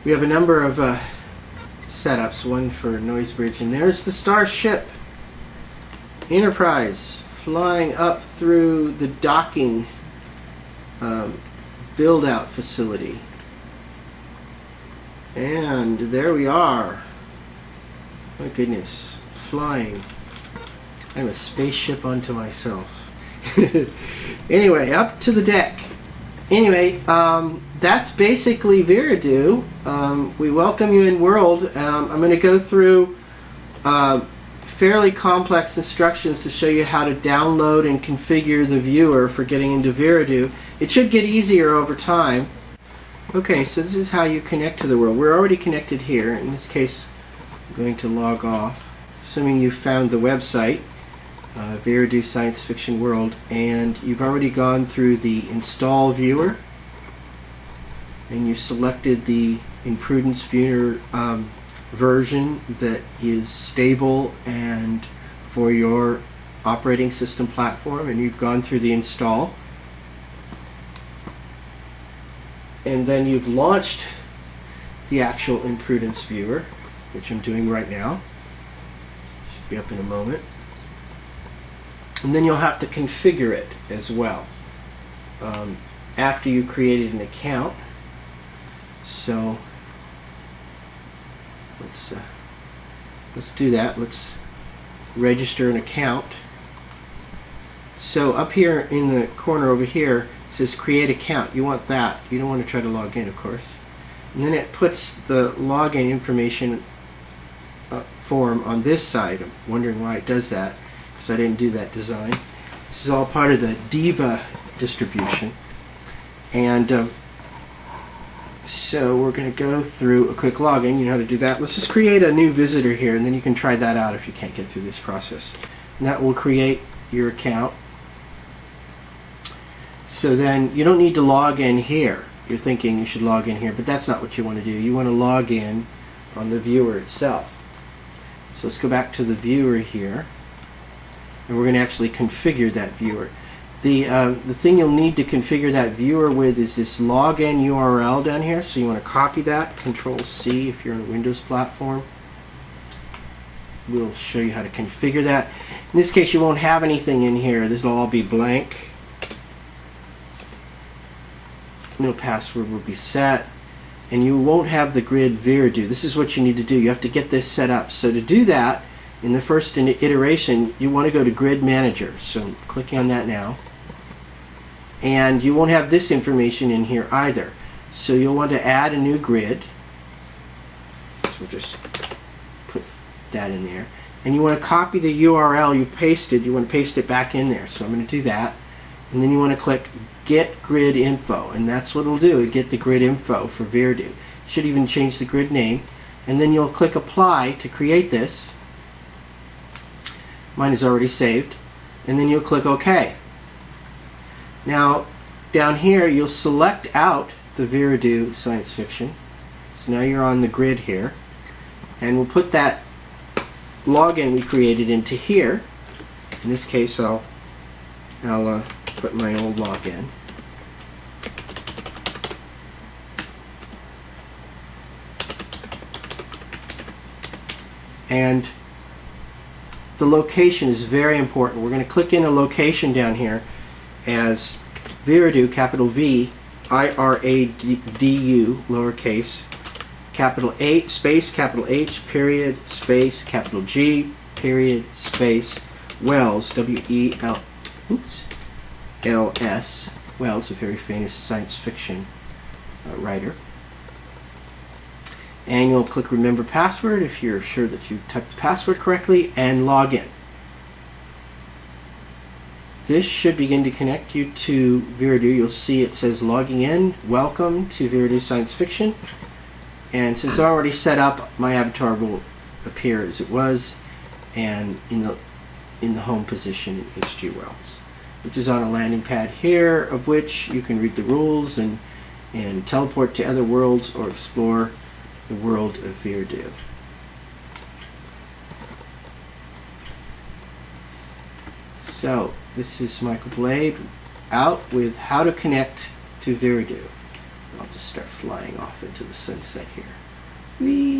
We have a number of setups, one for Noise Bridge, and there's the Starship Enterprise flying up through the docking build-out facility. And there we are. My goodness, flying. I'm a spaceship unto myself. Anyway, up to the deck. Anyway, that's basically Viradu. We welcome you in world. I'm going to go through fairly complex instructions to show you how to download and configure the viewer for getting into Viradu. It should get easier over time. Okay, so this is how you connect to the world. We're already connected here. In this case, I'm going to log off, assuming you found the website, Viradu Science Fiction World, and you've already gone through the install viewer, and you selected the Imprudence Viewer version that is stable and for your operating system platform, and you've gone through the install. And then you've launched the actual Imprudence Viewer, which I'm doing right now. Should be up in a moment. And then you'll have to configure it as well after you created an account. So let's do that. Let's register an account. So up here in the corner over here, it says create account. You want that. You don't want to try to log in, of course. And then it puts the login information form on this side. I'm wondering why it does that, because I didn't do that design. This is all part of the Diva distribution. And so we're going to go through a quick login. You know how to do that. Let's just create a new visitor here, and then you can try that out if you can't get through this process. And that will create your account. So then you don't need to log in here. You're thinking you should log in here, but that's not what you want to do. You want to log in on the viewer itself. So let's go back to the viewer here, and we're going to actually configure that viewer. The thing you'll need to configure that viewer with is this login URL down here. So you want to copy that, Control-C if you're on a Windows platform. We'll show you how to configure that. In this case, you won't have anything in here. This will all be blank. No password will be set, and you won't have the grid Viradu. This is what you need to do. You have to get this set up. So to do that, in the first iteration, you want to go to Grid Manager. So I'm clicking on that now. And you won't have this information in here either. So you'll want to add a new grid. So we'll just put that in there. And you want to copy the URL you pasted. You want to paste it back in there. So I'm going to do that. And then you want to click Get Grid Info, and that's what it'll do. It'll get the grid info for Viradu. Should even change the grid name, and then you'll click Apply to create this. Mine is already saved, and then you'll click OK. Now down here you'll select out the Viradu Science Fiction. So now you're on the grid here, and we'll put that login we created into here. In this case, I'll put my old login. And the location is very important. We're going to click in a location down here as Viradu, capital V, I-R-A-D-U, lowercase, capital A, space, capital H, period, space, capital G, period, space, Wells, W-E-L, oops, L-S, Wells, a very famous science fiction writer. And you'll click Remember Password if you're sure that you typed the password correctly, and log in. This should begin to connect you to Viradu. You'll see it says logging in, welcome to Viradu Science Fiction. And since it's already set up, my avatar will appear as it was, and in the home position in H.G. Wells, which is on a landing pad here, of which you can read the rules and teleport to other worlds or explore the world of Viradu. So this is Michael Blade out with how to connect to Viradu. I'll just start flying off into the sunset here. Whee!